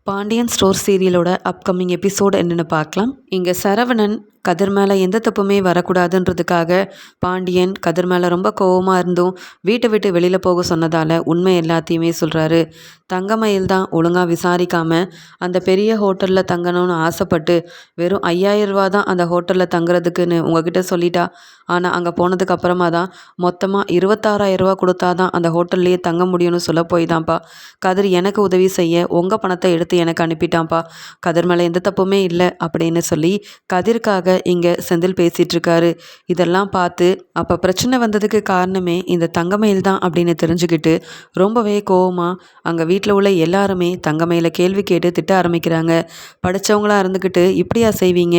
Pandian store சீரியலோட upcoming episode என்னென்னு பார்க்கலாம். இங்கே சரவணன் கதிர் மேலே எந்த தப்புமே வரக்கூடாதுன்றதுக்காக பாண்டியன் கதிர் மேலே ரொம்ப கோவமாக இருந்தும் வீட்டை விட்டு வெளியில் போக சொன்னதால் உண்மை எல்லாத்தையுமே சொல்கிறாரு. தங்கமயில் தான் ஒழுங்காக விசாரிக்காமல் அந்த பெரிய ஹோட்டலில் தங்கணும்னு ஆசைப்பட்டு வெறும் 5000 ரூபா தான் அந்த ஹோட்டலில் தங்குறதுக்குன்னு உங்ககிட்ட சொல்லிட்டா. ஆனால் அங்கே போனதுக்கு அப்புறமா தான் மொத்தமாக 26,000 ரூபா கொடுத்தா தான் அந்த ஹோட்டல்லையே தங்க முடியும்னு சொல்ல போய் தான்ப்பா கதிர் எனக்கு உதவி செய்ய உங்கள் பணத்தை எடுத்து எனக்கு அனுப்பிட்டான்ப்பா. கதிர் மேலே எந்த தப்புமே இல்லை அப்படின்னு சொல்லி கதிர்க்காக இங்கே செந்தில் பேசிகிட்டு இருக்காரு. இதெல்லாம் பார்த்து அப்போ பிரச்சனை வந்ததுக்கு காரணமே இந்த தங்கமயில் தான் அப்படின்னு தெரிஞ்சுக்கிட்டு ரொம்பவே கோவமாக அங்கே வீட்டில் உள்ள எல்லாருமே தங்கமயில கேள்வி கேட்டு திட்ட ஆரம்பிக்கிறாங்க. படித்தவங்களாக இருந்துக்கிட்டு இப்படியா செய்வீங்க?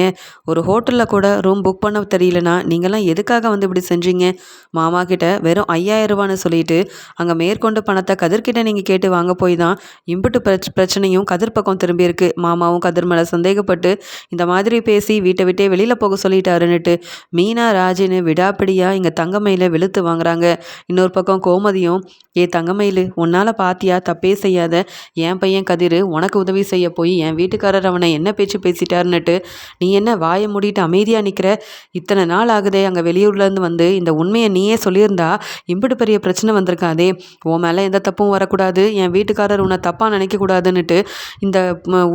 ஒரு ஹோட்டலில் கூட ரூம் புக் பண்ண தெரியலனா நீங்களாம் எதுக்காக வந்து இப்படி செஞ்சீங்க? மாமா கிட்ட வெறும் 5000 ரூபான்னு சொல்லிட்டு அங்கே மேற்கொண்டு பணத்தை கதிர்கிட்ட நீங்கள் கேட்டு வாங்க போய் தான் இம்புட்டு பிரச்சனையும் கதிர் பக்கம் திரும்பியிருக்கு. மாமாவும் கதிர் மேலே சந்தேகப்பட்டு இந்த மாதிரி பேசி வீட்டை விட்டே வெளியில் போக சொல்லிட்டாருன்னுட்டு மீனா ராஜின்னு விடாப்பிடியாக இங்கே தங்கமயில வெளுத்து வாங்குறாங்க. இன்னொரு பக்கம் கோமதியும் தங்கமயிலு உன்னால் பாத்தியா தப்பே செய்யாத என் பையன் கதிர் உனக்கு உதவி செய்ய போய் என் வீட்டுக்காரர் அவனை என்ன பேச்சு பேசிட்டாருன்னுட்டு நீ என்ன வாயை மூடிட்டு அமைதியாக நிற்கிற? இத்தனை நாள் ஆகுதே அங்கே வெளியூர்லேருந்து வந்து இந்த உண்மையை நீயே சொல்லியிருந்தா இம்புட்டு பெரிய பிரச்சனை வந்திருக்காதே. உன் மேலே எந்த தப்பும் வரக்கூடாது, என் வீட்டுக்காரர் உன்னை தப்பாக நினைக்கக்கூடாதுன்னுட்டு இந்த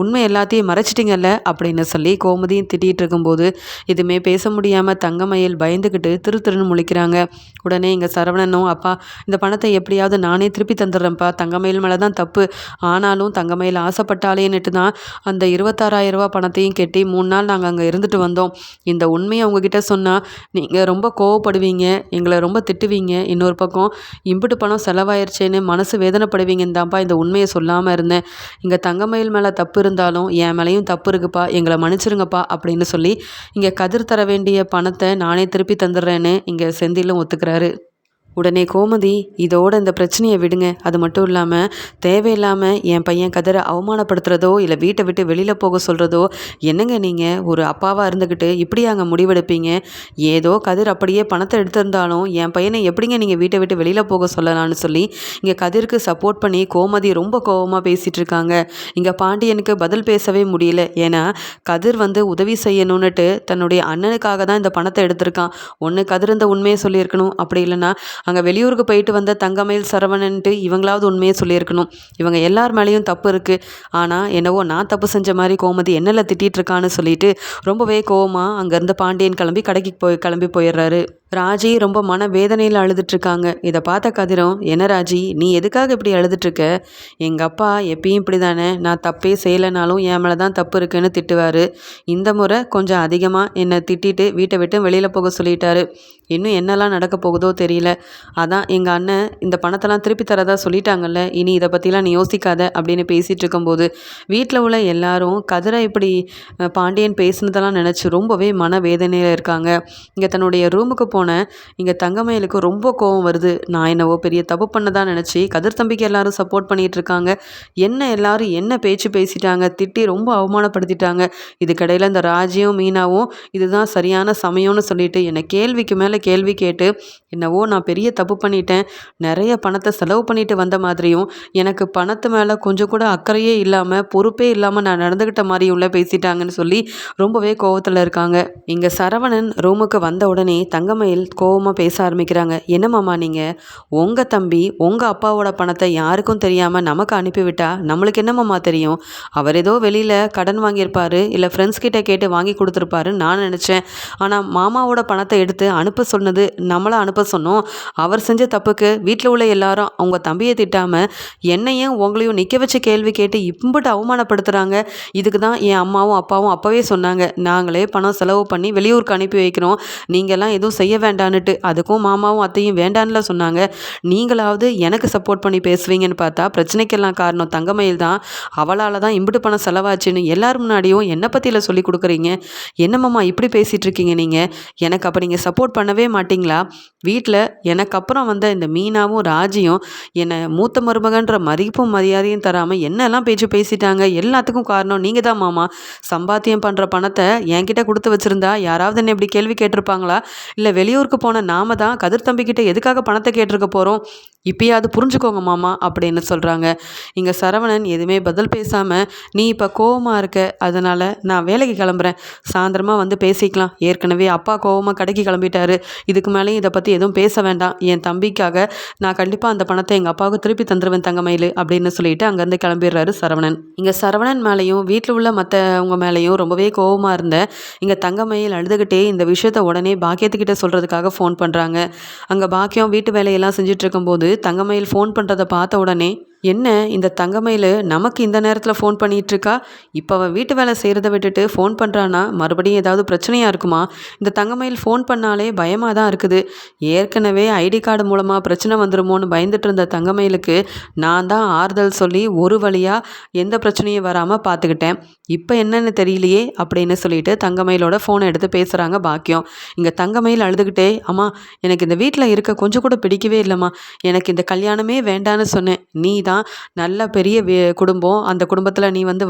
உண்மை எல்லாத்தையும் மறைச்சிட்டிங்கல்ல அப்படின்னு சொல்லி கோமதியும் திட்டிகிட்டு இருக்கும்போது எதுவுமே பேச முடியாமல் தங்கமயில் பயந்துக்கிட்டு திருன்னு முழிக்கிறாங்க. உடனே இங்கே சரவணனும் அப்பா இந்த பணத்தை எப்படியாவது நானே திருப்பி தந்துடுறேன்ப்பா, தங்கமயில் மேலே தான் தப்பு, ஆனாலும் தங்கமயில் ஆசைப்பட்டாலேன்னுட்டு தான் அந்த 26,000 ரூபா பணத்தையும் கட்டி 3 நாள் நாங்கள் அங்கே இருந்துட்டு வந்தோம். இந்த உண்மையை உங்ககிட்ட சொன்னால் நீங்கள் ரொம்ப கோவப்படுவீங்க, எங்களை ரொம்ப திட்டுவீங்க, இன்னொரு பக்கம் இம்புட்டு பணம் செலவாயிருச்சேன்னு மனசு வேதனைப்படுவீங்கன்னு தான்ப்பா இந்த உண்மையை சொல்லாமல் இருந்தேன். இங்கே தங்கமயில் மேலே தப்பு இருந்தாலும் என் மேலேயும் தப்பு இருக்குப்பா, எங்களை மன்னிச்சிருங்கப்பா அப்படின்னு சொல்லி இங்கே கதிர் தர வேண்டிய பணத்தை நானே திருப்பி தந்துடுறேன்னு இங்கே செந்திலும் ஒத்துக்கிறாரு. உடனே கோமதி இதோட இந்த பிரச்சனையை விடுங்க, அது மட்டும் இல்லாமல் தேவையில்லாமல் என் பையன் கதிரை அவமானப்படுத்துகிறதோ இல்லை வீட்டை விட்டு வெளியில் போக சொல்கிறதோ என்னங்க நீங்கள் ஒரு அப்பாவாக இருந்துக்கிட்டு இப்படி அங்கே முடிவெடுப்பீங்க? ஏதோ கதிர் அப்படியே பணத்தை எடுத்திருந்தாலும் என் பையனை எப்படிங்க நீங்கள் வீட்டை விட்டு வெளியில் போக சொல்லலான்னு சொல்லி இங்கே கதிருக்கு சப்போர்ட் பண்ணி கோமதி ரொம்ப கோபமாக பேசிகிட்டு இருக்காங்க. இங்கே பாண்டியனுக்கு பதில் பேசவே முடியல. ஏன்னா கதிர் வந்து உதவி செய்யணுன்னுட்டு தன்னுடைய அண்ணனுக்காக தான் இந்த பணத்தை எடுத்திருக்கான். ஒன்று கதிர் இந்த உண்மையை சொல்லியிருக்கணும், அப்படி இல்லைன்னா அங்கே வெளியூருக்கு போயிட்டு வந்த தங்கமயில் சரவணன்ட்டு இவங்களாவது உண்மையை சொல்லியிருக்கணும். இவங்க எல்லார் மேலேயும் தப்பு இருக்குது, ஆனால் என்னவோ நான் தப்பு செஞ்ச மாதிரி கோமதி என்னெல்லாம் திட்டிகிட்டு இருக்கான்னு சொல்லிட்டு ரொம்பவே கோவமாக அங்கேருந்து பாண்டியன் கிளம்பி போயிடுறாரு. ராஜி ரொம்ப மன வேதனையில் அழுதுட்ருக்காங்க. இதை பார்த்த கதிரும் என்ன ராஜி நீ எதுக்காக இப்படி அழுதுட்ருக்க? எங்கள் அப்பா எப்பயும் இப்படி தானே, நான் தப்பே செய்யலைனாலும் என் மேலே தான் தப்பு இருக்குன்னு திட்டுவார். இந்த முறை கொஞ்சம் அதிகமாக என்னை திட்டிட்டு வீட்டை விட்டு வெளியில் போக சொல்லிட்டாரு. இன்னும் என்னெல்லாம் நடக்க போகுதோ தெரியல. அதான் எங்கள் அண்ணன் இந்த பணத்தெல்லாம் திருப்பி தரதா சொல்லிட்டாங்கல்ல, இனி இதை பற்றிலாம் நீ யோசிக்காத அப்படின்னு பேசிகிட்டு இருக்கும்போது வீட்டில் உள்ள எல்லாரும் கதிரை இப்படி பாண்டியன் பேசினதெல்லாம் நினச்சி ரொம்பவே மன வேதனையில் இருக்காங்க. இங்கே தன்னுடைய ரூமுக்கு போன இங்கே தங்கமயிலுக்கு ரொம்ப கோவம் வருது. நான் என்னவோ பெரிய தப்பு பண்ணதான் நினச்சி கதிர் தம்பிக்கு எல்லாரும் சப்போர்ட் பண்ணிகிட்டு இருக்காங்க, என்ன எல்லாரும் என்ன பேச்சு பேசிட்டாங்க, திட்டி ரொம்ப அவமானப்படுத்திட்டாங்க. இதுக்கடையில் இந்த ராஜியும் மீனாவும் இதுதான் சரியான சமயம்னு சொல்லிட்டு என்னை கேள்விக்கு மேலே கேள்வி கேட்டு என்னவோ நான் பெரிய தப்பு பண்ணிட்டேன், நிறைய பணத்தை செலவு பண்ணிட்டு வந்த மாதிரியும் எனக்கு பணத்து மேலே கொஞ்சம் கூட அக்கறையே இல்லாமல் பொறுப்பே இல்லாமல் நான் நடந்துக்கிட்ட மாதிரி உள்ள பேசிட்டாங்கன்னு சொல்லி ரொம்பவே கோவத்தில் இருக்காங்க. இங்கே சரவணன் ரூமுக்கு வந்த உடனே தங்கமயில் கோவமாக பேச ஆரம்பிக்கிறாங்க. என்ன மாமா நீங்கள் உங்கள் தம்பி உங்கள் அப்பாவோட பணத்தை யாருக்கும் தெரியாமல் நமக்கு அனுப்பிவிட்டா நம்மளுக்கு என்ன மாமா தெரியும்? அவர் ஏதோ வெளியில் கடன் வாங்கியிருப்பார், இல்லை ஃப்ரெண்ட்ஸ் கிட்டே கேட்டு வாங்கி கொடுத்துருப்பாருன்னு நான் நினச்சேன். ஆனால் மாமாவோட பணத்தை எடுத்து அனுப்ப சொன்னது நம்மளை அனுப்ப சொன்னோம். அவர் செஞ்ச தப்புக்கு வீட்டில் உள்ள எல்லாரும் அவங்க தம்பியை திட்டாமல் என்னையும் உங்களையும் நிற்க வச்சு கேள்வி கேட்டு இம்புட்டு அவமானப்படுத்துகிறாங்க. இதுக்கு தான் என் அம்மாவும் அப்பாவும் அப்போவே சொன்னாங்க, நாங்களே பணம் செலவு பண்ணி வெளியூருக்கு அனுப்பி வைக்கிறோம், நீங்கள்லாம் எதுவும் செய்ய வேண்டான்னுட்டு. அதுக்கும் மாமாவும் அத்தையும் வேண்டான்ல சொன்னாங்க. நீங்களாவது எனக்கு சப்போர்ட் பண்ணி பேசுவீங்கன்னு பார்த்தா பிரச்சனைக்கெல்லாம் காரணம் தங்கமயில் தான், அவளால் தான் இம்புட்டு பணம் செலவாச்சுன்னு எல்லாரும் முன்னாடியும் என்னை பற்றியில் சொல்லி கொடுக்குறீங்க. என்ன மாமா இப்படி பேசிகிட்டு இருக்கீங்க? நீங்கள் எனக்கு அப்போ நீங்கள் சப்போர்ட் பண்ணவே மாட்டிங்களா? வீட்டில் எனக்கு அப்புறம் வந்த இந்த மீனாவும் ராஜியும் என்னை மூத்த மருமகன்ற மதிப்பும் மரியாதையும் தராமல் என்னெல்லாம் பேச்சு பேசிட்டாங்க. எல்லாத்துக்கும் காரணம் நீங்கள் தான் மாமா. சம்பாத்தியம் பண்ணுற பணத்தை என்கிட்ட கொடுத்து வச்சுருந்தா யாராவது என்ன இப்படி கேள்வி கேட்டிருப்பாங்களா? இல்லை வெளியூருக்கு போன நாம தான் கதிர் தம்பிக்கிட்ட எதுக்காக பணத்தை கேட்டிருக்க போகிறோம்? இப்பயாவது புரிஞ்சுக்கோங்க மாமா அப்படின்னு சொல்கிறாங்க. இங்கே சரவணன் எதுவுமே பதில் பேசாமல், நீ இப்போ கோவமாக இருக்க, அதனால் நான் வேலைக்கு கிளம்புறேன், சாயந்தரமாக வந்து பேசிக்கலாம், ஏற்கனவே அப்பா கோவமாக கடைக்கு கிளம்பிட்டாரு, இதுக்கு மேலேயும் இதை பற்றி எதுவும் பேச வேண்டாம், என் தம்பிக்காக நான் கண்டிப்பாக அந்த பணத்தை எங்கள் அப்பாவுக்கு திருப்பி தந்துடுவேன் தங்கமயில் அப்படின்னு சொல்லிட்டு அங்கேருந்து கிளம்பிடுறாரு சரவணன். இங்கே சரவணன் மேலேயும் வீட்டில் உள்ள மற்றவங்க மேலேயும் ரொம்பவே கோவமாக இருந்த இங்கே தங்கமயில் அழுதுகிட்டே இந்த விஷயத்த உடனே பாக்கியத்துக்கிட்ட சொல்கிறதுக்காக ஃபோன் பண்ணுறாங்க. அங்கே பாக்கியம் வீட்டு வேலையெல்லாம் செஞ்சுட்டு இருக்கும்போது தங்கமயில் ஃபோன் பண்ணுறதை பார்த்த உடனே, என்ன இந்த தங்கமயில் நமக்கு இந்த நேரத்தில் ஃபோன் பண்ணிகிட்ருக்கா, இப்போ அவள் வீட்டு வேலை செய்கிறத விட்டுட்டு ஃபோன் பண்ணுறான்னா மறுபடியும் ஏதாவது பிரச்சனையாக இருக்குமா, இந்த தங்கமயில் ஃபோன் பண்ணாலே பயமாக தான் இருக்குது, ஏற்கனவே ஐடி கார்டு மூலமாக பிரச்சனை வந்துடுமோன்னு பயந்துட்டு இருந்த தங்கமயிலுக்கு நான் தான் ஆறுதல் சொல்லி ஒரு வழியாக எந்த பிரச்சனையும் வராமல் பார்த்துக்கிட்டேன், இப்போ என்னன்னு தெரியலையே அப்படின்னு சொல்லிட்டு தங்கமயிலோட ஃபோனை எடுத்து பேசுகிறாங்க பாக்கியம். இங்கே தங்கமயில் அழுதுகிட்டே, அம்மா எனக்கு இந்த வீட்டில் இருக்க கொஞ்சம் கூட பிடிக்கவே இல்லைம்மா, எனக்கு இந்த கல்யாணமே வேண்டான்னு சொன்னேன், நீ தான் நல்ல பெரிய குடும்பம், அந்த குடும்பத்தில் நீ வந்து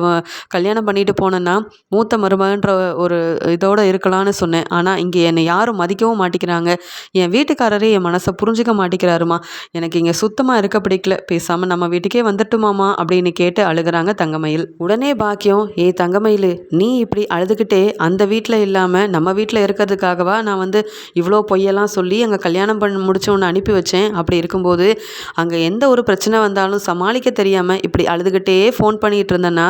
கல்யாணம் பண்ணிட்டு போனேன்னா மூத்த மருமகன்ற ஒரு இதோடு இருக்கலான்னு சொன்னேன், ஆனால் இங்கே என்னை யாரும் மதிக்கவும் மாட்டேங்கிறாங்க, என் வீட்டுக்காரரே என் மனசை புரிஞ்சிக்க மாட்டேங்கிறாருமா, எனக்கு இங்கே சுத்தமாக இருக்க பிடிக்கல, பேசாமல் நம்ம வீட்டுக்கே வந்துட்டுமாமா அப்படின்னு கேட்டு அழுகிறாங்க தங்கமயில். உடனே பாக்கியம், தங்கமயில், நீ இப்படி அழுதுகிட்டே அந்த வீட்டில் இல்லாமல் நம்ம வீட்டில் இருக்கிறதுக்காகவா நான் வந்து இவ்வளோ பொய்யெல்லாம் சொல்லி அங்கே கல்யாணம் முடிச்சவொன்னு அனுப்பி வச்சேன், அப்படி இருக்கும்போது அங்கே எந்த ஒரு பிரச்சனை வந்தாலும் சமாளிக்க தெரியாமல் இப்படி அழுதுகிட்டே ஃபோன் பண்ணிகிட்டு இருந்தேன்னா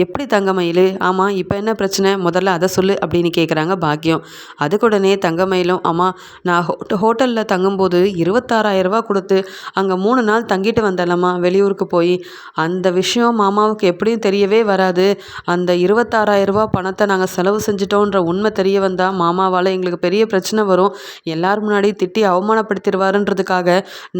எப்படி தங்கமயில், ஆமாம் இப்போ என்ன பிரச்சனை, முதல்ல அதை சொல்லு அப்படின்னு கேட்குறாங்க பாக்கியம். அதுக்குடனே தங்கமயிலும், அம்மா நான் ஹோட்டலில் தங்கும்போது 26,000 கொடுத்து அங்கே 3 நாள் தங்கிட்டு வந்தேன்லம்மா வெளியூருக்கு போய், அந்த விஷயம் மாமாவுக்கு எப்படியும் தெரியவே வராது, அந்த 26,000 பணத்தை நாங்கள் செலவு செஞ்சிட்டோன்ற உண்மை தெரிய வந்தால் மாமாவால் எங்களுக்கு பெரிய பிரச்சனை வரும், எல்லாரும் முன்னாடி திட்டி அவமானப்படுத்திடுவாருன்றதுக்காக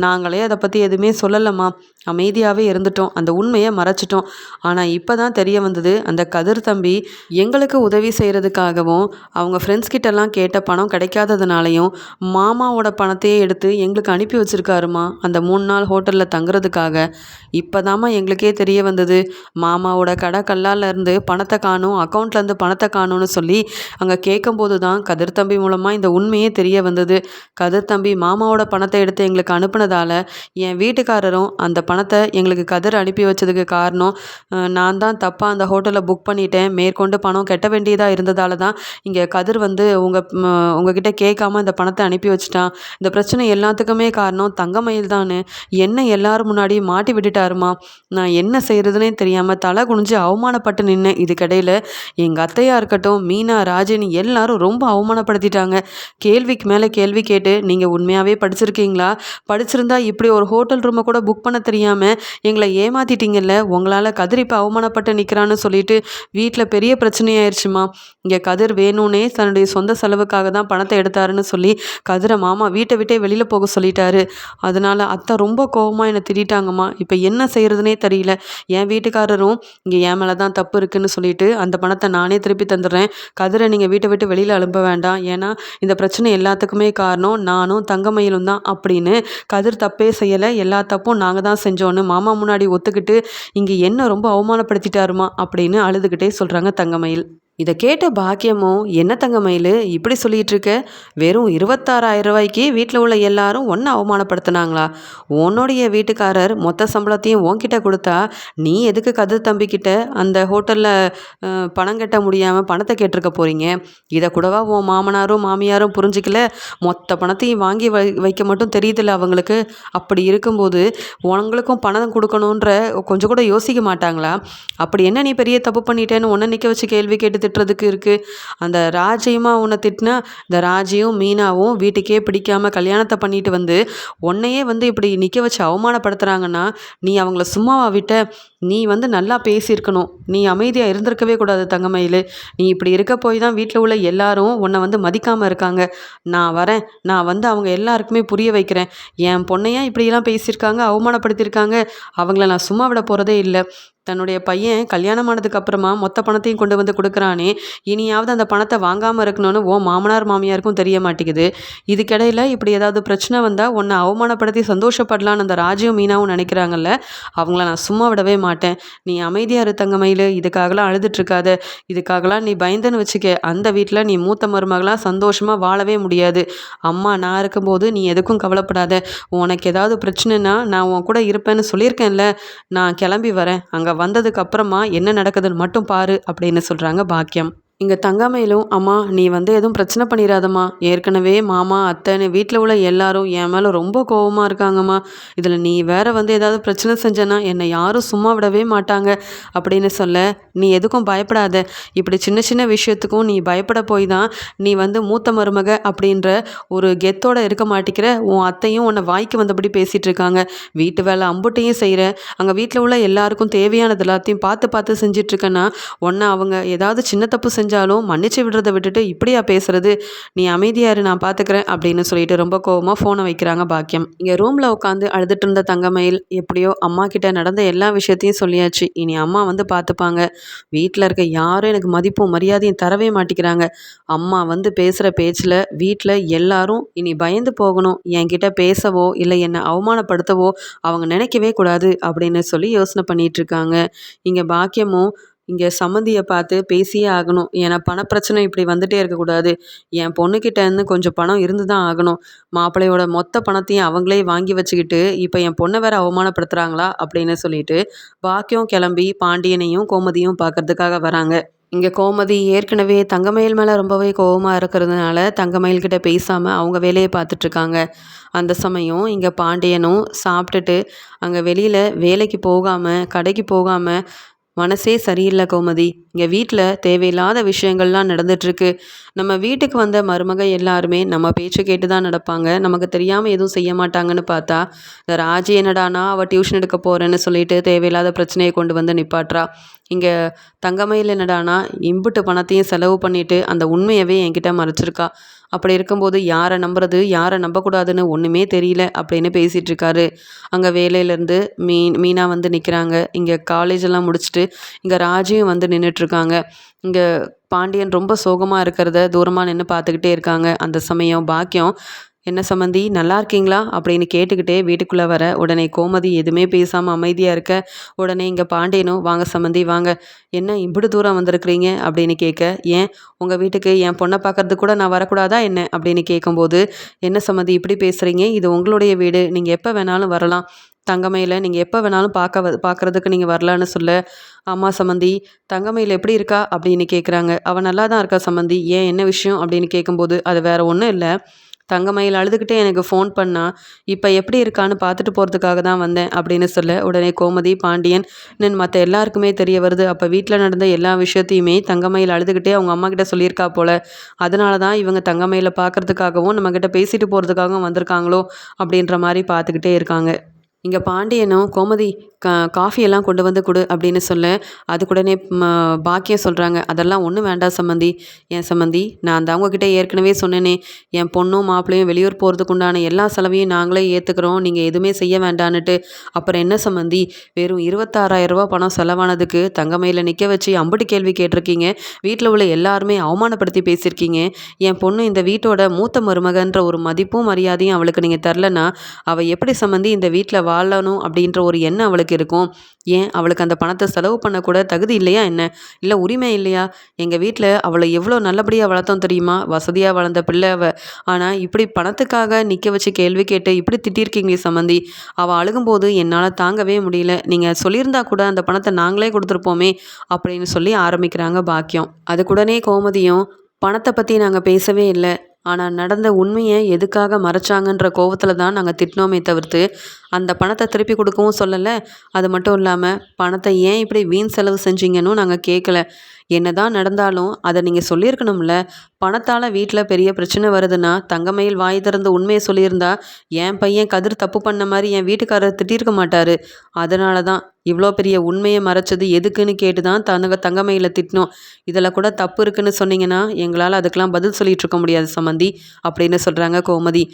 நாங்களே அதை பற்றி எதுவுமே சொல்லலைம்மா, அமைதியாகவே இருந்துட்டோம், அந்த உண்மையை மறைச்சிட்டோம், ஆனால் இப்போ தான் தெரிய வந்தது அந்த கதிர் தம்பி எங்களுக்கு உதவி செய்கிறதுக்காகவும் அவங்க ஃப்ரெண்ட்ஸ் கிட்டலாம் கேட்ட பணம் கிடைக்காததுனாலையும் மாமாவோட பணத்தையே எடுத்து எங்களுக்கு அனுப்பி வச்சுருக்காருமா அந்த 3 நாள் ஹோட்டலில் தங்குறதுக்காக, இப்போ தாம்மா எங்களுக்கே தெரிய வந்தது, மாமாவோட கடை கல்லாலேருந்து பணத்தை காணும், அக்கௌண்ட்லேருந்து பணத்தை காணும்னு சொல்லி அங்கே கேட்கும்போது தான் கதிர் தம்பி மூலமாக இந்த உண்மையே தெரிய வந்தது, கதிர் தம்பி மாமாவோட பணத்தை எடுத்து எங்களுக்கு அனுப்புனதால் என் வீட்டுக்காரரும் அந்த பணத்தை எங்களுக்கு கதிர் அனுப்பி வச்சதுக்கு காரணம் நான் தான் தப்பாக அந்த ஹோட்டலை புக் பண்ணிட்டேன், மேற்கொண்டு பணம் கட்ட வேண்டியதாக இருந்ததால தான் இங்கே கதிர் வந்து உங்ககிட்ட கேட்காம இந்த பணத்தை அனுப்பி வச்சுட்டான், இந்த பிரச்சனை எல்லாத்துக்குமே காரணம் தங்கமயில் தான், என்ன எல்லாரும் முன்னாடி மாட்டி விட்டுட்டாருமா, நான் என்ன செய்கிறதுனே தெரியாமல் தலை குனிஞ்சு அவமானப்பட்டு நின்னேன், இதுக்கிடையில் எங்கள் அத்தையாக இருக்கட்டும் மீனா ராஜினி எல்லாரும் ரொம்ப அவமானப்படுத்திட்டாங்க, கேள்விக்கு மேலே கேள்வி கேட்டு நீங்கள் உண்மையாகவே படிச்சிருக்கீங்களா, படிச்சிருந்தா இப்படி ஒரு ஹோட்டல் ரூமை கூட புக் பண்ண தெரியாமல் எங்களை ஏமாத்திட்டீங்கல்ல, உங்களால் கதிர் இப்போ அவமானப்பட்டு நிற்கிறான்னு சொல்லிட்டு வீட்டில் பெரிய பிரச்சனையாயிருச்சுமா, இங்கே கதிர் வேணும்னே தன்னுடைய சொந்த செலவுக்காக தான் பணத்தை எடுத்தாருன்னு சொல்லி கதிரை மாமா வீட்டை விட்டே வெளியில் போக சொல்லிட்டாரு, அதனால் அத்தை ரொம்ப கோவமாக என்னை திட்டாங்கம்மா, இப்போ என்ன செய்கிறதுனே தெரியல, என் வீட்டுக்காரரும் இங்கே என் மேலே தான் தப்பு இருக்குன்னு சொல்லிட்டு அந்த பணத்தை நானே திருப்பி தந்துடுறேன், கதிரை நீங்கள் வீட்டை விட்டு வெளியில் அனுப்ப வேண்டாம், ஏன்னா இந்த பிரச்சனை எல்லாத்துக்குமே காரணம் நானும் தங்கமயிலும் தான் அப்படின்னு கதிர் தப்பே செய்யலை, எல்லா தப்பும் நாங்கள் தான் செஞ்சோன்னு மாமா முன்னாடி ஒத்துக்கிட்டு இங்கே என்ன ரொம்ப அவமானப்படுத்திட்டாருமா அப்படின்னு அழுதுகிட்டே சொல்கிறாங்க தங்கமயில். இதை கேட்ட பாக்கியமும், என்ன தங்கமயில் இப்படி சொல்லிகிட்டு இருக்க, வெறும் 26,000 வீட்டில் உள்ள எல்லாரும் ஒன்றை அவமானப்படுத்தினாங்களா, உன்னுடைய வீட்டுக்காரர் மொத்த சம்பளத்தையும் உன்கிட்ட கொடுத்தா நீ எதுக்கு கதிர் தம்பிக்கிட்ட அந்த ஹோட்டலில் பணம் கட்ட முடியாமல் பணத்தை கேட்டிருக்க போகிறீங்க, இதை கூடவா உன் மாமனாரும் மாமியாரும் புரிஞ்சிக்கல, மொத்த பணத்தையும் வாங்கி வைக்க மட்டும் தெரியுதில்ல அவங்களுக்கு, அப்படி இருக்கும்போது உங்களுக்கும் பணம் கொடுக்கணுன்ற கொஞ்சம் கூட யோசிக்க மாட்டாங்களா, அப்படி என்ன நீ பெரிய தப்பு பண்ணிட்டேன்னு உன்னை நிற்க வச்சு கேள்வி கேட்டு திட்டுறதுக்கு இருக்குது, அந்த ராஜையுமா உன்னை திட்டினா, இந்த ராஜியும் மீனாவும் வீட்டுக்கே பிடிக்காமல் கல்யாணத்தை பண்ணிட்டு வந்து உன்னையே வந்து இப்படி நிற்க வச்சு அவமானப்படுத்துகிறாங்கன்னா நீ அவங்கள சும்மாவா விட்ட, நீ வந்து நல்லா பேசியிருக்கணும், நீ அமைதியாக இருந்திருக்கவே கூடாது தங்கமயில், நீ இப்படி இருக்க போய் தான் வீட்டில் உள்ள எல்லாரும் உன்னை வந்து மதிக்காமல் இருக்காங்க, நான் வரேன், நான் வந்து அவங்க எல்லாருக்குமே புரிய வைக்கிறேன், என் பொண்ணையா இப்படியெல்லாம் பேசியிருக்காங்க அவமானப்படுத்தியிருக்காங்க, அவங்கள நான் சும்மா விட போகிறதே இல்லை, தன்னுடைய பையன் கல்யாணம் ஆனதுக்கு அப்புறமா மொத்த பணத்தையும் கொண்டு வந்து கொடுக்குறானே, இனியாவது அந்த பணத்தை வாங்காமல் இருக்கணும்னு ஓ மாமனார் மாமியாருக்கும் தெரிய மாட்டேங்குது. இதுக்கிடையில் இப்படி ஏதாவது பிரச்சனை வந்தால் உன்னை அவமானப்படுத்தி சந்தோஷப்படலான்னு அந்த ராஜியும் மீனாவும் நினைக்கிறாங்கல்ல, அவங்கள நான் சும்மா விடவே மாட்டேன். நீ அமைதியாக இரு தங்கமயிலு, இதுக்காகலாம் அழுதுட்ருக்காத. இதுக்காகலாம் நீ பயந்துன்னு வச்சுக்க, அந்த வீட்டில் நீ மூத்த மருமகளாக சந்தோஷமாக வாழவே முடியாது. அம்மா நான் இருக்கும்போது நீ எதுக்கும் கவலைப்படாத. உனக்கு ஏதாவது பிரச்சனைனா நான் உன் கூட இருப்பேன்னு சொல்லியிருக்கேன்ல, நான் கிளம்பி வரேன். அங்கே வந்ததுக்கு அப்புறமா என்ன நடக்குதுன்னு மட்டும் பாரு அப்படின்னு சொல்கிறாங்க பாக்கியம். இங்கே தங்கமயிலும், அம்மா நீ வந்து எதுவும் பிரச்சனை பண்ணிடாதம்மா. ஏற்கனவே மாமா அத்தைன்னு வீட்டில் உள்ள எல்லாரும் என் மேலே ரொம்ப கோவமாக இருக்காங்கம்மா. இதில் நீ வேற வந்து ஏதாவது பிரச்சனை செஞ்சேன்னா என்னை யாரும் சும்மா விடவே மாட்டாங்க அப்படின்னு சொல்ல, நீ எதுக்கும் பயப்படாத. இப்படி சின்ன சின்ன விஷயத்துக்கும் நீ பயப்பட போய் தான் நீ வந்து மூத்த மருமக அப்படின்ற ஒரு கெத்தோட இருக்க மாட்டேங்கிற. உன் அத்தையும் உன்னை வாய்க்கு வந்தபடி பேசிகிட்டு இருக்காங்க. வீட்டு வேலை அம்புட்டையும் செய்கிற, அங்கே வீட்டில் உள்ள எல்லாருக்கும் தேவையானது எல்லாத்தையும் பார்த்து பார்த்து செஞ்சிட்ருக்கேன்னா உன்னை அவங்க ஏதாவது சின்ன தப்பு செஞ்சாலும் மன்னிச்சு விடுறதை விட்டுட்டு இப்படியா பேசுறது? நீ அமைதியாரு, நான் பார்த்துக்கிறேன் அப்படின்னு சொல்லிட்டு ரொம்ப கோவமாக ஃபோனை வைக்கிறாங்க பாக்கியம். இங்கே ரூமில் உட்காந்து அழுதுட்டு இருந்த தங்கமயில் எப்படியோ அம்மா கிட்ட நடந்த எல்லா விஷயத்தையும் சொல்லியாச்சு. இனி அம்மா வந்து பார்த்துப்பாங்க. வீட்டில் இருக்க யாரும் எனக்கு மதிப்பும் மரியாதையும் தரவே மாட்டேங்கிறாங்க. அம்மா வந்து பேசுகிற பேச்சில் வீட்டில் எல்லாரும் இனி பயந்து போகணும். என்கிட்ட பேசவோ இல்லை என்னை அவமானப்படுத்தவோ அவங்க நினைக்கவே கூடாது அப்படின்னு சொல்லி யோசனை பண்ணிட்டு இருக்காங்க. இங்கே பாக்கியமும் இங்கே சம்மந்தியை பார்த்து பேசியே ஆகணும். ஏன்னா பணப்பிரச்சனை இப்படி வந்துட்டே இருக்கக்கூடாது. என் பொண்ணுக்கிட்ட இருந்து கொஞ்சம் பணம் இருந்து தான் ஆகணும். மாப்பிள்ளையோட மொத்த பணத்தையும் அவங்களே வாங்கி வச்சுக்கிட்டு இப்போ என் பொண்ணை வேற அவமானப்படுத்துகிறாங்களா அப்படின்னு சொல்லிட்டு பாக்கியம் கிளம்பி பாண்டியனையும் கோமதியும் பார்க்கறதுக்காக வராங்க. இங்கே கோமதி ஏற்கனவே தங்கமயில் மேலே ரொம்பவே கோவமாக இருக்கிறதுனால தங்கமயில்கிட்ட பேசாமல் அவங்க வேலையை பார்த்துட்ருக்காங்க. அந்த சமயம் இங்கே பாண்டியனும் சாப்பிட்டுட்டு அங்கே வெளியில் வேலைக்கு போகாமல் கடைக்கு போகாமல் மனசே சரியில்லை கோமதி. இங்கே வீட்டில் தேவையில்லாத விஷயங்கள்லாம் நடந்துட்டுருக்கு. நம்ம வீட்டுக்கு வந்த மருமக எல்லாருமே நம்ம பேச்சு கேட்டு தான் நடப்பாங்க. நமக்கு தெரியாமல் எதுவும் செய்ய மாட்டாங்கன்னு பார்த்தா இந்த ராஜி என்னடானா அவள் டியூஷன் எடுக்க போகிறேன்னு சொல்லிட்டு தேவையில்லாத பிரச்சனையை கொண்டு வந்து நிப்பாட்டுறா. இங்கே தங்கமயில் என்னடானா இம்புட்டு பணத்தையும் செலவு பண்ணிட்டு அந்த உண்மையவே என்கிட்ட மறைச்சிருக்கா. அப்படி இருக்கும்போது யாரை நம்புறது யாரை நம்பக்கூடாதுன்னு ஒன்றுமே தெரியல அப்படின்னு பேசிகிட்டு இருக்காரு. அங்கே வேலையிலேருந்து மீனா வந்து நிற்கிறாங்க. இங்கே காலேஜெல்லாம் முடிச்சுட்டு இங்கே ராஜியும் வந்து நின்றுட்டுருக்காங்க. இங்கே பாண்டியன் ரொம்ப சோகமாக இருக்கிறத தூரமாக நின்று பார்த்துக்கிட்டே இருக்காங்க. அந்த சமயம் பாக்கியம், என்ன சம்மந்தி நல்லா இருக்கீங்களா அப்படின்னு கேட்டுக்கிட்டே வீட்டுக்குள்ளே வர, உடனே கோமதி எதுவுமே பேசாமல் அமைதியாக இருக்க, உடனே இங்கே பாண்டியனும் வாங்க சம்மந்தி வாங்க, என்ன இப்படி தூரம் வந்திருக்கிறீங்க அப்படின்னு கேட்க, ஏன் உங்கள் வீட்டுக்கு என் பொண்ணை பார்க்கறதுக்கு கூட நான் வரக்கூடாதா என்ன அப்படின்னு கேட்கும்போது, என்ன சம்மந்தி இப்படி பேசுகிறீங்க, இது உங்களுடைய வீடு, நீங்கள் எப்போ வேணாலும் வரலாம். தங்கமயில நீங்கள் எப்போ வேணாலும் பார்க்குறதுக்கு நீங்கள் வரலான்னு சொல்ல, ஆமாம் சம்மந்தி தங்கமயில் எப்படி இருக்கா அப்படின்னு கேட்குறாங்க. அவள் நல்லா தான் இருக்கா சம்மந்தி, ஏன் என்ன விஷயம் அப்படின்னு கேட்கும்போது, அது வேறு ஒன்றும் இல்லை, தங்கமயில் அழுதுகிட்டே எனக்கு ஃபோன் பண்ணா, இப்போ எப்படி இருக்கான்னு பார்த்துட்டு போகிறதுக்காக தான் வந்தேன் அப்படின்னு சொல்ல, உடனே கோமதி பாண்டியன் மற்ற எல்லாருக்குமே தெரிய வருது. அப்போ வீட்டில் நடந்த எல்லா விஷயத்தையுமே தங்கமயில் அழுதுகிட்டே அவங்க அம்மா கிட்ட சொல்லியிருக்கா போல். அதனால தான் இவங்க தங்கமயிலை பார்க்குறதுக்காகவும் நம்மக்கிட்ட பேசிட்டு போகிறதுக்காகவும் வந்திருக்காங்களோ அப்படின்ற மாதிரி பார்த்துக்கிட்டே இருக்காங்க. இங்கே பாண்டியனும் கோமதி காஃபியெல்லாம் கொண்டு வந்து கொடு அப்படின்னு சொல்ல, அதுக்குடனே பாக்கியம் சொல்கிறாங்க, அதெல்லாம் ஒன்றும் வேண்டாம் சம்மந்தி. ஏன் சம்மந்தி, நான் அந்த அவங்கக்கிட்ட ஏற்கனவே சொன்னேனே, என் பொண்ணும் மாப்பிள்ளையும் வெளியூர் போகிறதுக்கு உண்டான எல்லா செலவையும் நாங்களே ஏற்றுக்கிறோம், நீங்கள் எதுவுமே செய்ய வேண்டான்னுட்டு. அப்புறம் என்ன சம்மந்தி, வெறும் 26,000 பணம் செலவானதுக்கு தங்கமயில நிற்க வச்சு அம்புட்டு கேள்வி கேட்டிருக்கீங்க. வீட்டில் உள்ள எல்லாருமே அவமானப்படுத்தி பேசியிருக்கீங்க. என் பொண்ணு இந்த வீட்டோட மூத்த மருமகன்ற ஒரு மதிப்பும் மரியாதையும் அவளுக்கு நீங்கள் தரலன்னா அவள் எப்படி சம்மந்தி இந்த வீட்டில் வாழணும் அப்படின்ற ஒரு எண்ணம் அவளுக்கு இருக்கும். ஏன் அவளுக்கு அந்த பணத்தை செலவு பண்ணக்கூட தகுதி இல்லையா என்ன, இல்லை உரிமை இல்லையா? எங்கள் வீட்டில் அவளை எவ்வளோ நல்லபடியாக வளர்த்தோம் தெரியுமா, வசதியாக வளர்ந்த பிள்ளை அவள். ஆனால் இப்படி பணத்துக்காக நிற்க வச்சு கேள்வி கேட்டு இப்படி திட்டிருக்கீங்களே சம்மந்தி, அவள் அழுகும்போது என்னால் தாங்கவே முடியல. நீங்கள் சொல்லியிருந்தா கூட அந்த பணத்தை நாங்களே கொடுத்துருப்போமே அப்படின்னு சொல்லி ஆரம்பிக்கிறாங்க பாக்கியம். அதுக்குடனே கோமதியும், பணத்தை பற்றி நாங்கள் பேசவே இல்லை, ஆனால் நடந்த உண்மையை எதுக்காக மறைச்சாங்கன்ற கோவத்தில் தான் நாங்கள் திட்டினோமே தவிர்த்து அந்த பணத்தை திருப்பி கொடுக்கவும் சொல்லலை. அது மட்டும் இல்லாமல் பணத்தை ஏன் இப்படி வீண் செலவு செஞ்சீங்கன்னு நாங்கள் கேட்கல. என்ன தான் நடந்தாலும் அதை நீங்கள் சொல்லியிருக்கணும்ல. பணத்தால் வீட்டில் பெரிய பிரச்சனை வருதுன்னா தங்கமயில் வாய் திறந்து உண்மையை சொல்லியிருந்தா என் பையன் கதிர் தப்பு பண்ண மாதிரி என் வீட்டுக்காரர் திட்டிருக்க மாட்டார். அதனால தான் இவ்வளோ பெரிய உண்மையை மறைச்சது எதுக்குன்னு கேட்டு தான் தங்கமயில திட்டினோம். இதில் கூட தப்பு இருக்குன்னு சொன்னீங்கன்னா எங்களால் அதுக்கெலாம் பதில் சொல்லிகிட்டு இருக்க முடியாது சம்மந்தி அப்படின்னு சொல்கிறாங்க கோமதி.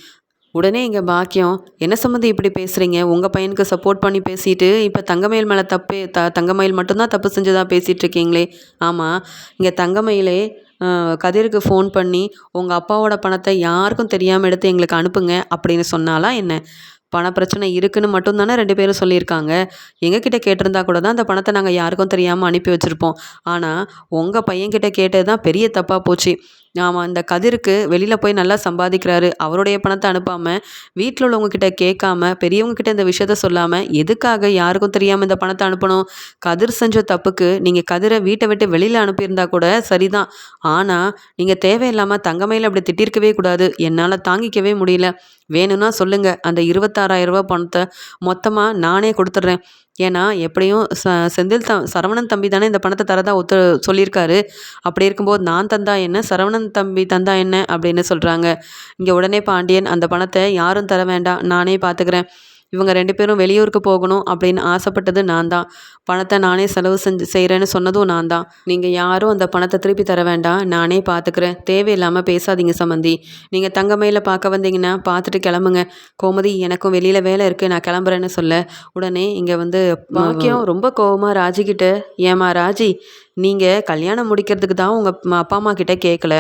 உடனே இங்கே பாக்கியம், என்ன சம்மந்தி இப்படி பேசுகிறீங்க? உங்கள் பையனுக்கு சப்போர்ட் பண்ணி பேசிட்டு இப்போ தங்கமயில் மேலே தப்பு தங்கமயில் மட்டும்தான் தப்பு செஞ்சதா பேசிகிட்டு இருக்கீங்களே. ஆமாம், இங்கே தங்கமயிலே கதிருக்கு ஃபோன் பண்ணி உங்கள் அப்பாவோட பணத்தை யாருக்கும் தெரியாமல் எடுத்து எங்களுக்கு அனுப்புங்க அப்படின்னு சொன்னாலா என்ன? பண பிரச்சனை இருக்குன்னு மட்டும் தானே 2 பேரும் சொல்லியிருக்காங்க. எங்ககிட்ட கேட்டிருந்தா கூட தான் அந்த பணத்தை நாங்கள் யாருக்கும் தெரியாமல் அனுப்பி வச்சுருப்போம். ஆனால் உங்கள் பையன்கிட்ட கேட்டது தான் பெரிய தப்பாக போச்சு. ஆமாம், இந்த கதிருக்கு வெளியில் போய் நல்லா சம்பாதிக்கிறாரு. அவருடைய பணத்தை அனுப்பாமல் வீட்டில் உள்ளவங்க கிட்ட கேட்காம பெரியவங்க கிட்ட இந்த விஷயத்த சொல்லாமல் எதுக்காக யாருக்கும் தெரியாமல் இந்த பணத்தை அனுப்பணும்? கதிர் செஞ்ச தப்புக்கு நீங்கள் கதிரை வீட்டை விட்டு வெளியில் அனுப்பியிருந்தா கூட சரிதான். ஆனால் நீங்கள் தேவையில்லாமல் தங்கமயில அப்படி திட்டிருக்கவே கூடாது. என்னால் தாங்கிக்கவே முடியல. வேணும்னா சொல்லுங்க, அந்த 26,000 பணத்தை மொத்தமாக நானே கொடுத்துட்றேன். ஏன்னா எப்படியும் சரவணன் தம்பி தானே இந்த பணத்தை தரதா சொல்லியிருக்காரு. அப்படி இருக்கும்போது நான் தந்தா என்ன, சரவணன் தம்பி தந்தா என்ன அப்படின்னு சொல்கிறாங்க. இங்கே உடனே பாண்டியன், அந்த பணத்தை யாரும் தர வேண்டாம், நானே பார்த்துக்கிறேன். இவங்க 2 பேரும் வெளியூருக்கு போகணும் அப்படின்னு ஆசைப்பட்டது நான் தான். பணத்தை நானே செலவு செய்கிறேன்னு சொன்னதும் நான் தான். நீங்கள் யாரும் அந்த பணத்தை திருப்பி தர வேண்டாம், நானே பார்த்துக்கிறேன். தேவையில்லாமல் பேசாதீங்க சம்மந்தி. நீங்கள் தங்கமயில பார்க்க வந்தீங்கன்னா பார்த்துட்டு கிளம்புங்க. கோமதி, எனக்கும் வெளியில் வேலை இருக்குது, நான் கிளம்புறேன்னு சொல்ல உடனே இங்கே வந்து பாக்கியம் ரொம்ப கோவமாக ராஜிக்கிட்ட, ஏமா ராஜி, நீங்கள் கல்யாணம் முடிக்கிறதுக்கு தான் உங்கள் அப்பா அம்மா கிட்ட கேட்கல.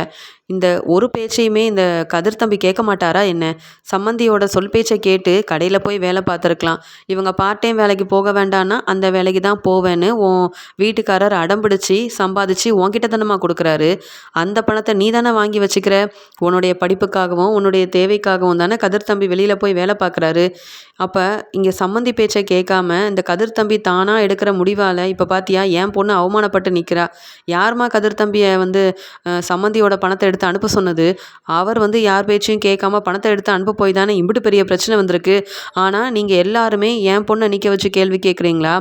இந்த ஒரு பேச்சையுமே இந்த கதிர் தம்பி கேட்க மாட்டாரா என்ன? சம்மந்தியோட சொல் பேச்சை கேட்டு கடையில் போய் வேலை பார்த்துருக்கலாம். இவங்க பார்ட் டைம் வேலைக்கு போக வேண்டான்னா அந்த வேலைக்கு தான் போவேன்னு உன் வீட்டுக்காரர் அடம்பிடிச்சு சம்பாதிச்சு உன்கிட்ட தானம்மா கொடுக்குறாரு. அந்த பணத்தை நீ தானே வாங்கி வச்சுக்கிற. உன்னுடைய படிப்புக்காகவும் உன்னுடைய தேவைக்காகவும் தானே கதிர் தம்பி வெளியில் போய் வேலை பார்க்குறாரு. அப்போ இங்கே சம்மந்தி பேச்சை கேட்காம இந்த கதிர் தம்பி தானாக எடுக்கிற முடிவால் இப்போ பார்த்தியா என் பொண்ணு அவமானப்பட்டு நிற்கிறா. யாருமா கதிர் தம்பியை வந்து சம்மந்தியோட பணத்தை எடுத்து அனுப்ப சொன்னது? அவர் வந்து யார் பேச்சையும் கேட்காம பணத்தை எடுத்து அனுப்ப போய் தானே இம்பிட்டு பெரிய பிரச்சனை வந்திருக்கு. ஆனால் நீங்கள் எல்லாருமே என் பொண்ணை நிற்க வச்சு கேள்வி கேட்குறீங்களா?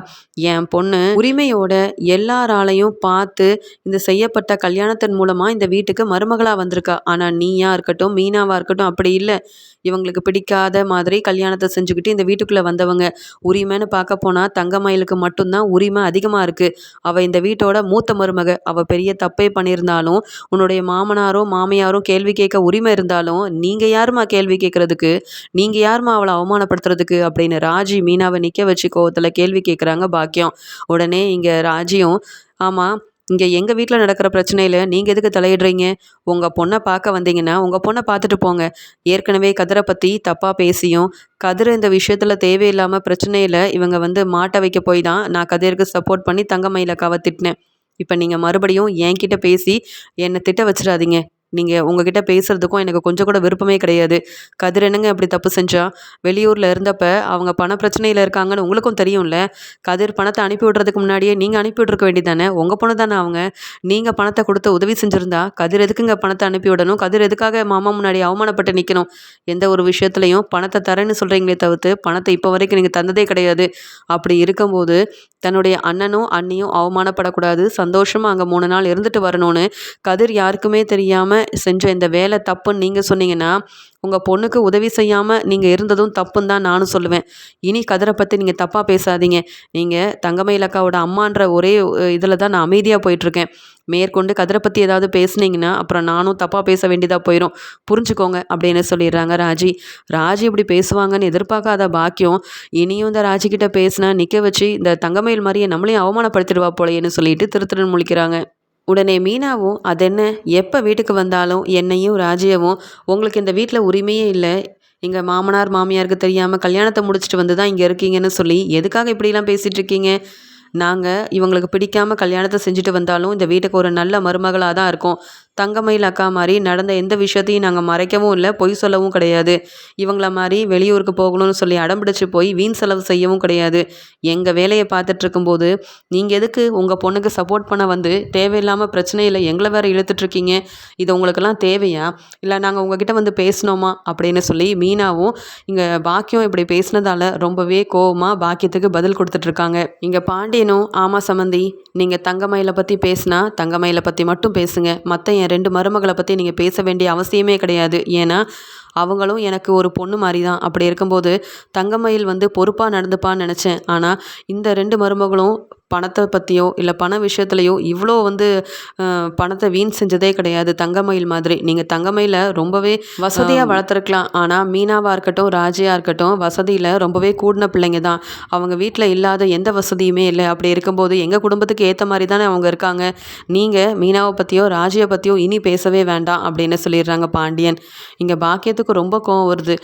என் பொண்ணு உரிமையோட எல்லாராலையும் பார்த்து இந்த செய்யப்பட்ட கல்யாணத்தின் மூலமாக இந்த வீட்டுக்கு மருமகளாக வந்திருக்கா. ஆனால் நீயா இருக்கட்டும், மீனாவாக இருக்கட்டும், அப்படி இல்லை. இவங்களுக்கு பிடிக்காத மாதிரி கல்யாணத்தை செஞ்சுக்கிட்டு இந்த வீட்டுக்குள்ளே வந்தவங்க. உரிமைன்னு பார்க்க போனால் தங்கமயிலுக்கு மட்டும்தான் உரிமை அதிகமாக இருக்குது. அவள் இந்த வீட்டோட மூத்த மருமக. அவள் பெரிய தப்பே பண்ணியிருந்தாலும் உன்னுடைய மாமனாரோ மாமியாரோ கேள்வி கேட்க உரிமை இருந்தாலும் நீங்கள் யாருமா கேள்வி கேட்குறதுக்கு? நீங்கள் யாருமா அவளை அவமானப்படுத்துறதுக்கு? அப்படின்னு ராஜி மீனாவை நிற்க வச்சு கோவத்தில் கேள்வி கேட்குறாங்க பாக்கியம். உடனே இங்கே ராஜியும், ஆமாம், இங்கே எங்கள் வீட்டில் நடக்கிற பிரச்சனையில் நீங்கள் எதுக்கு தலையிடுறீங்க? உங்கள் பொண்ணை பார்க்க வந்தீங்கன்னா உங்கள் பொண்ணை பார்த்துட்டு போங்க. ஏற்கனவே கதிரை பற்றி தப்பாக பேசியும் கதிரை இந்த விஷயத்தில் தேவையில்லாமல் பிரச்சனையில் இவங்க வந்து மாட்ட வைக்க போய் தான் நான் கதிருக்கு சப்போர்ட் பண்ணி தங்கமயிலக்காவை திட்டினேன். இப்போ நீங்கள் மறுபடியும் என்கிட்ட பேசி என்னை திட்ட வச்சிடாதீங்க. நீங்கள் உங்ககிட்ட பேசுகிறதுக்கும் எனக்கு கொஞ்சம் கூட விருப்பமே கிடையாது. கதிர் என்னங்க அப்படி தப்பு செஞ்சா? வெளியூரில் இருந்தப்ப அவங்க பண பிரச்சனையில் இருக்காங்கன்னு உங்களுக்கும் தெரியும்ல. கதிர் பணத்தை அனுப்பி விடுறதுக்கு முன்னாடியே நீங்கள் அனுப்பி விட்ருக்க வேண்டியதானே? உங்கள் பொண்ணு தானே அவங்க. நீங்கள் பணத்தை கொடுத்து உதவி செஞ்சுருந்தா கதிர் எதுக்குங்க பணத்தை அனுப்பி விடணும்? கதிர் எதுக்காக மாமா முன்னாடி அவமானப்பட்டு நிற்கணும்? எந்த ஒரு விஷயத்துலையும் பணத்தை தரேன்னு சொல்கிறீங்களே தவிர்த்து பணத்தை இப்போ வரைக்கும் நீங்கள் தந்ததே கிடையாது. அப்படி இருக்கும்போது தன்னுடைய அண்ணனும் அண்ணியும் அவமானப்படக்கூடாது, சந்தோஷமாக அங்கே 3 நாள் இருந்துட்டு வரணும்னு கதிர் யாருக்குமே தெரியாமல் செஞ்ச இந்த வேலை தப்புன்னு நீங்கள் சொன்னீங்கன்னா உங்கள் பொண்ணுக்கு உதவி செய்யாமல் நீங்கள் இருந்ததும் தப்புன்னு தான் நானும் சொல்லுவேன். இனி கதிரை பற்றி நீங்கள் தப்பாக பேசாதீங்க. நீங்கள் தங்கமயிலக்காவோட அம்மான்ற ஒரே இதில் தான் நான் அமைதியாக போயிட்டுருக்கேன். மேற்கொண்டு கதிரை பற்றி ஏதாவது பேசுனீங்கன்னா அப்புறம் நானும் தப்பாக பேச வேண்டியதாக போயிடும், புரிஞ்சுக்கோங்க அப்படின்னு சொல்லிடுறாங்க ராஜி. ராஜி இப்படி பேசுவாங்கன்னு எதிர்பார்க்காத பாக்கியம் இனியும் இந்த ராஜிக்கிட்ட பேசினா நிற்க வச்சு இந்த தங்கமயில் மாதிரியே நம்மளையும் அவமானப்படுத்திடுவா போலேன்னு சொல்லிட்டு திருத்திருன்னு முழிக்கிறாங்க. உடனே மீனாவும், அதென்ன, எப்போ வீட்டுக்கு வந்தாலும் என்னையும் ராஜியவும் உங்களுக்கு இந்த வீட்டில் உரிமையே இல்லை, எங்கள் மாமனார் மாமியாருக்கு தெரியாமல் கல்யாணத்தை முடிச்சுட்டு வந்து தான் இங்கே இருக்கீங்கன்னு சொல்லி எதுக்காக இப்படிலாம் பேசிகிட்டு இருக்கீங்க? நாங்கள் இவங்களுக்கு பிடிக்காமல் கல்யாணத்தை செஞ்சுட்டு வந்தாலும் இந்த வீட்டுக்கு ஒரு நல்ல மருமகளாக தான் இருக்கோம். தங்கமயில் அக்கா மாதிரி நடந்த எந்த விஷயத்தையும் நாங்கள் மறைக்கவும் இல்லை, பொய் சொல்லவும் கிடையாது. இவங்கள மாதிரி வெளியூருக்கு போகணும்னு சொல்லி அடம்பிடிச்சு போய் வீண் செலவு செய்யவும் கிடையாது. எங்கள் வேலையை பார்த்துட்டு இருக்கும்போது நீங்கள் எதுக்கு உங்கள் பொண்ணுக்கு சப்போர்ட் பண்ண வந்து தேவையில்லாமல் பிரச்சனையில் எங்களை வேறு இழுத்துட்ருக்கீங்க? இது உங்களுக்கெல்லாம் தேவையா? இல்லை நாங்கள் உங்ககிட்ட வந்து பேசினோமா அப்படின்னு சொல்லி மீனாவும் இங்கே பாக்கியம் இப்படி பேசினதால ரொம்பவே கோவமாக பாக்கியத்துக்கு பதில் கொடுத்துட்ருக்காங்க. இங்கே பாண்டியனும், ஆமாம் சம்மந்தி, நீங்கள் தங்கமயிலை பற்றி பேசினா தங்கமயிலை பற்றி மட்டும் பேசுங்க, மற்ற என் 2 மருமகளை பற்றி நீங்கள் பேச வேண்டிய அவசியமே கிடையாது. ஏன்னா அவங்களும் எனக்கு ஒரு பொண்ணு மாதிரி தான். அப்படி இருக்கும்போது தங்கமயில் வந்து பொறுப்பாக நடந்துப்பான்னு நினச்சேன். ஆனால் இந்த 2 மருமகளும் பணத்தை பற்றியோ இல்லை பண விஷயத்துலையோ இவ்வளோ வந்து பணத்தை வீண் செஞ்சதே கிடையாது தங்கமயில் மாதிரி. நீங்கள் தங்கமயில ரொம்பவே வசதியாக வளர்த்துருக்கலாம். ஆனால் மீனாவாக இருக்கட்டும் ராஜியாக இருக்கட்டும் வசதியில் ரொம்பவே கூடின பிள்ளைங்க தான். அவங்க வீட்டில் இல்லாத எந்த வசதியுமே இல்லை. அப்படி இருக்கும்போது எங்கள் குடும்பத்துக்கு ஏற்ற மாதிரி தானே அவங்க இருக்காங்க. நீங்கள் மீனாவை பற்றியோ ராஜியை பற்றியோ இனி பேசவே வேண்டாம் அப்படின்னு சொல்லிடுறாங்க பாண்டியன். இங்கே பாக்கியத்துக்கு ரொம்ப கோவம் வருது.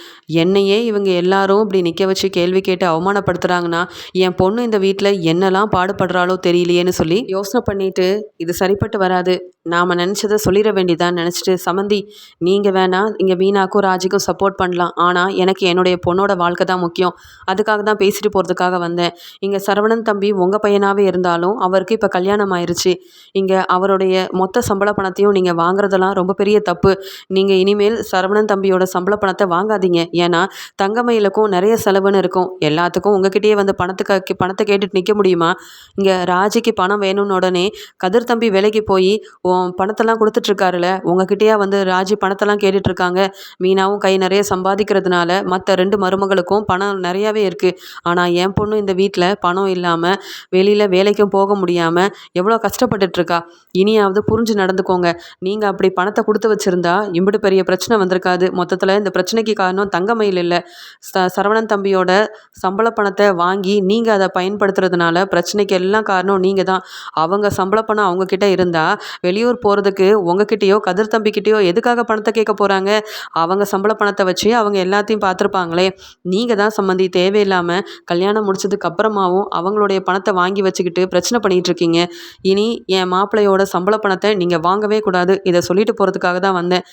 என்னையே இவங்க எல்லாரும் இப்படி நிற்க வச்சு கேள்வி கேட்டு அவமானப்படுத்துகிறாங்கன்னா என் பொண்ணு இந்த வீட்டில் என்னெல்லாம் பாடுபடுறாளோ தெரியலையேன்னு சொல்லி யோசனை பண்ணிட்டு இது சரிப்பட்டு வராது, நாம் நினச்சதை சொல்லிட வேண்டியதான் நினச்சிட்டு சமந்தி நீங்கள் வேணால் இங்கே மீனாக்கும் ராஜிக்கும் சப்போர்ட் பண்ணலாம். ஆனால் எனக்கு என்னுடைய பொண்ணோட வாழ்க்கை தான் முக்கியம். அதுக்காக தான் பேசிட்டு போகிறதுக்காக வந்தேன். இங்கே சரவணன் தம்பி உங்கள் பையனாகவே இருந்தாலும் அவருக்கு இப்போ கல்யாணம் ஆயிடுச்சு. இங்கே அவருடைய மொத்த சம்பள பணத்தையும் நீங்கள் வாங்குறதெல்லாம் ரொம்ப பெரிய தப்பு. நீங்கள் இனிமேல் சரவணன் தம்பியோட சம்பள பணத்தை வாங்காதீங்க. ஏன்னா தங்கமயிலுக்கும் நிறைய செலவுன்னு இருக்கும். எல்லாத்துக்கும் உங்ககிட்டயே வந்து பணத்தை கேட்டுட்டு நிற்க முடியுமா? இங்கே ராஜிக்கு பணம் வேணும்னு உடனே கதிர் தம்பி வேலைக்கு போய் பணத்தெல்லாம் கொடுத்துட்ருக்காருல, உங்ககிட்டயா வந்து ராஜி பணத்தெல்லாம் கேட்டுட்ருக்காங்க. மீனாவும் கை நிறைய சம்பாதிக்கிறதுனால மற்ற 2 மருமகளுக்கும் பணம் நிறையாவே இருக்குது. ஆனால் என் பொண்ணு இந்த வீட்டில் பணம் இல்லாமல் வெளியில் வேலைக்கும் போக முடியாமல் எவ்வளோ கஷ்டப்பட்டுட்ருக்கா. இனியாவது புரிஞ்சு நடந்துக்கோங்க. நீங்கள் அப்படி பணத்தை கொடுத்து வச்சுருந்தா இம்பிட்டு பெரிய பிரச்சனை வந்திருக்காது. மொத்தத்தில் இந்த பிரச்சனைக்கு காரணம் தங்கமயில் இல்லை, சரவணன் தம்பியோட சம்பள பணத்தை வாங்கி நீங்கள் அதை பயன்படுத்துறதுனால பிரச்சனைக்கு எல்லாம் காரணம் நீங்கள் தான். அவங்க சம்பள பணம் அவங்கக்கிட்ட இருந்தால் வெளியூர் போகிறதுக்கு உங்ககிட்டயோ கதிர் தம்பிக்கிட்டேயோ எதுக்காக பணத்தை கேட்க போகிறாங்க? அவங்க சம்பள பணத்தை வச்சு அவங்க எல்லாத்தையும் பார்த்துருப்பாங்களே. நீங்கள் தான் சம்மந்தி தேவையில்லாமல் கல்யாணம் முடிச்சதுக்கு அப்புறமாவும் அவங்களுடைய பணத்தை வாங்கி வச்சுக்கிட்டு பிரச்சனை பண்ணிகிட்டு இருக்கீங்க. இனி என் மாப்பிள்ளையோட சம்பள பணத்தை நீங்கள் வாங்கவே கூடாது. இதை சொல்லிட்டு போகிறதுக்காக தான் வந்தேன்.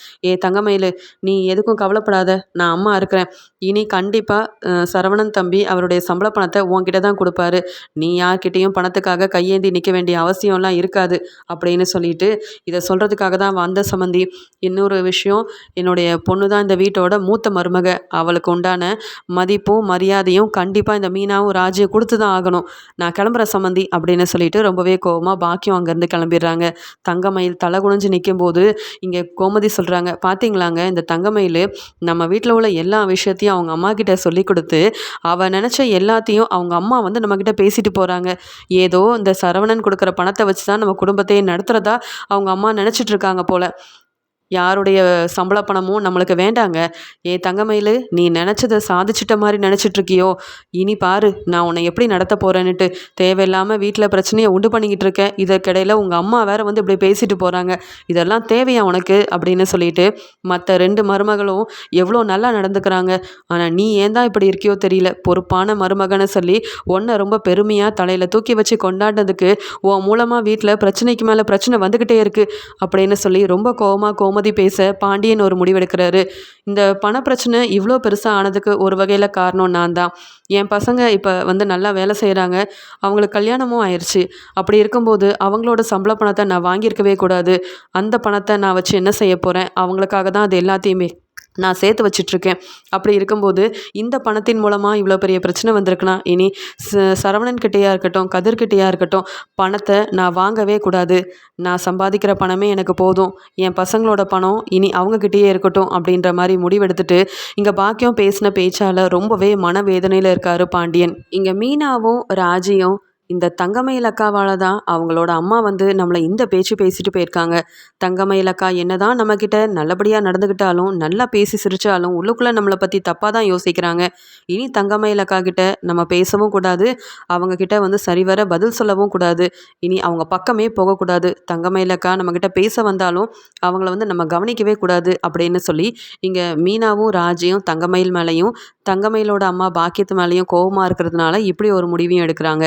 தங்கமயில் நீ எதுக்கும் கவலைப்படாத, நான் அம்மா இருக்கிறேன். இனி கண்டிப்பாக சரவணன் தம்பி அவருடைய சம்பள பணத்தை உன்கிட்ட தான் கொடுப்பாரு. நீ யார்கிட்டேயும் பணத்துக்காக கையேந்தி நிற்க வேண்டிய அவசியம்லாம் இருக்காது அப்படின்னு சொல்லிட்டு இதை சொல்கிறதுக்காக தான் வந்த சம்மந்தி. இன்னொரு விஷயம், என்னுடைய பொண்ணு தான் இந்த வீட்டோட மூத்த மருமக. அவளுக்கு உண்டான மதிப்பும் மரியாதையும் கண்டிப்பாக இந்த மீனாவும் ராஜியை கொடுத்து தான் ஆகணும். நான் கிளம்புறேன் சம்மந்தி அப்படின்னு சொல்லிட்டு ரொம்பவே கோவமாக பாக்கியம் அங்கேருந்து கிளம்பிடுறாங்க. தங்கமயில் தலை குனிஞ்சு நிற்கும்போது இங்கே கோமதி சொல்கிறாங்க, பார்த்தீங்களாங்க இந்த தங்கமயில் நம்ம வீட்டில் உள்ள எல்லா விஷயத்தையும் அவங்க அம்மா கிட்ட சொல்லி கொடுத்து அவள் நினச்ச எல்லாத்தையும் அவங்க அம்மா வந்து நம்மக்கிட்ட பேசிட்டு போகிறாங்க. ஏதோ இந்த சரவணன் கொடுக்குற பணத்தை வச்சு தான் நம்ம குடும்பத்தையே நடத்துகிறதா அவங்க அம்மா நினச்சிட்டு இருக்காங்க போல. யாருடைய சம்பள பணமும் நம்மளுக்கு வேண்டாங்க. தங்கமயில் நீ நினச்சதை சாதிச்சிட்ட மாதிரி நினச்சிட்ருக்கியோ? இனி பாரு நான் உன்னை எப்படி நடத்த போகிறேன்னுட்டு. தேவையில்லாமல் வீட்டில் பிரச்சனையை உண்டு பண்ணிக்கிட்டு இருக்கேன். இதற்கிடையில் உங்கள் அம்மா வேறு வந்து இப்படி பேசிட்டு போகிறாங்க. இதெல்லாம் தேவையா உனக்கு அப்படின்னு சொல்லிட்டு மற்ற 2 மருமகளும் எவ்வளோ நல்லா நடந்துக்கிறாங்க. ஆனால் நீ ஏன் தான் இப்படி இருக்கியோ தெரியல. பொறுப்பான மருமகன்னு சொல்லி உன்னை ரொம்ப பெருமையாக தலையில் தூக்கி வச்சு கொண்டாடினதுக்கு உன் மூலமாக வீட்டில் பிரச்சனைக்கு மேலே பிரச்சனை வந்துக்கிட்டே இருக்குது அப்படின்னு சொல்லி ரொம்ப கோவமாக பேச பாண்டியன் ஒரு முடிவெடுக்கிறாரு. இந்த பணப்பிரச்சனை இவ்வளோ பெருசாக ஆனதுக்கு ஒரு வகையில் காரணம் நான் தான். என் பசங்க இப்போ வந்து நல்லா வேலை செய்கிறாங்க, அவங்களுக்கு கல்யாணமும் ஆயிடுச்சு. அப்படி இருக்கும்போது அவங்களோட சம்பள பணத்தை நான் வாங்கியிருக்கவே கூடாது. அந்த பணத்தை நான் வச்சு என்ன செய்ய போகிறேன்? அவங்களுக்காக தான் அது எல்லாத்தையுமே நான் சேர்த்து வச்சிட்ருக்கேன். அப்படி இருக்கும்போது இந்த பணத்தின் மூலமாக இவ்வளோ பெரிய பிரச்சனை வந்திருக்குன்னா இனி சரவணன்கிட்டையாக இருக்கட்டும் கதிர்கிட்டையாக இருக்கட்டும் பணத்தை நான் வாங்கவே கூடாது. நான் சம்பாதிக்கிற பணமே எனக்கு போதும். என் பசங்களோட பணம் இனி அவங்கக்கிட்டேயே இருக்கட்டும் அப்படின்ற மாதிரி முடிவெடுத்துட்டு இங்கே பாக்கியம் பேசின பேச்சால் ரொம்பவே மனவேதனையில் இருக்கார் பாண்டியன். இங்கே மீனாவும் ராஜியும் இந்த தங்கமயில் அக்காவால் தான் அவங்களோட அம்மா வந்து நம்மளை இந்த பேச்சு பேசிட்டு போயிருக்காங்க. தங்கமயில் அக்கா என்னதான் நம்மக்கிட்ட நல்லபடியாக நடந்துக்கிட்டாலும் நல்லா பேசி சிரித்தாலும் உள்ளுக்குள்ளே நம்மளை பற்றி தப்பாக தான் யோசிக்கிறாங்க. இனி தங்கமயில் அக்கா கிட்ட நம்ம பேசவும் கூடாது, அவங்கக்கிட்ட வந்து சரிவர பதில் சொல்லவும் கூடாது. இனி அவங்க பக்கமே போகக்கூடாது. தங்கமயில் அக்கா நம்மக்கிட்ட பேச வந்தாலும் அவங்கள வந்து நம்ம கவனிக்கவே கூடாது அப்படின்னு சொல்லி இங்கே மீனாவும் ராஜியும் தங்கமயில் மேலேயும் தங்கமயிலோட அம்மா பாக்கியத்து மேலேயும் கோவமாக இருக்கிறதுனால இப்படி ஒரு முடிவையும் எடுக்கிறாங்க.